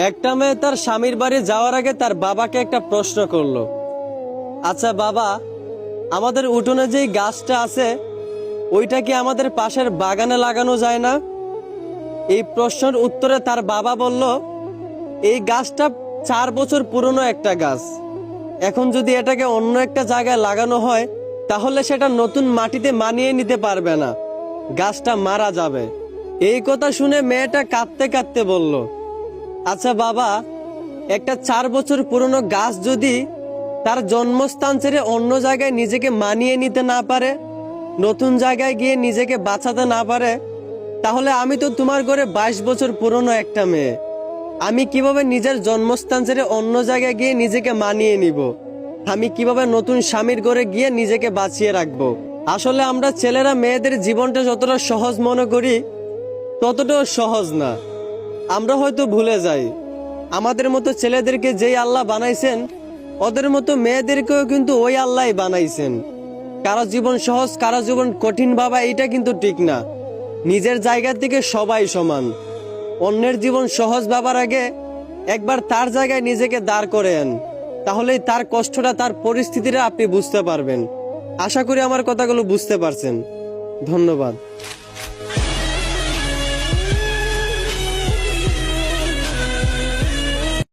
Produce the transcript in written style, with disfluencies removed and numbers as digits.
একটা মেয়ে তার স্বামীর বাড়ি যাওয়ার আগে তার বাবাকে একটা প্রশ্ন করলো, আচ্ছা বাবা, আমাদের উঠোনে যেই গাছটা আছে ওইটা কি আমাদের পাশের বাগানে লাগানো যায় না? এই প্রশ্নের উত্তরে তার বাবা বলল, এই গাছটা 4 বছর পুরনো একটা গাছ। এখন যদি এটাকে অন্য একটা জায়গায় লাগানো হয় তাহলে সেটা নতুন মাটিতে মানিয়ে নিতে পারবে না, গাছটা মারা যাবে। এই কথা শুনে মেয়েটা কাঁদতে কাঁদতে বলল, আচ্ছা বাবা, একটা 4 বছর পুরনো গাছ যদি তার জন্মস্থান ছেড়ে অন্য জায়গায় নিজেকে মানিয়ে নিতে না পারে, নতুন জায়গায় গিয়ে নিজেকে বাঁচাতে না পারে, তাহলে আমি তো তোমার ঘরে 22 বছর পুরনো একটা মেয়ে। আমি কিভাবে নিজের জন্মস্থান ছেড়ে অন্য জায়গায় গিয়ে নিজেকে মানিয়ে নিব? আমি কিভাবে নতুন স্বামীর ঘরে গিয়ে নিজেকে বাঁচিয়ে রাখবো? আসলে আমরা ছেলেরা মেয়েদের জীবনটা যতটা সহজ মনে করি ততটাও সহজ না। আমরা হয়তো ভুলে যাই আমাদের মতো ছেলেদেরকে যেই আল্লাহ বানাইছেন ওদের মতো মেয়েদেরকেও কিন্তু ওই আল্লাহই বানাইছেন। কারো জীবন সহজ কারো জীবন কঠিন ভাবা এটা কিন্তু ঠিক না। নিজের জায়গা থেকে সবাই সমান। অন্যের জীবন সহজ ভাবার আগে একবার তার জায়গায় নিজেকে দাঁড় করেন, তাহলেই তার কষ্টটা তার পরিস্থিতিটা আপনি বুঝতে পারবেন। আশা করি আমার কথাগুলো বুঝতে পারছেন। ধন্যবাদ।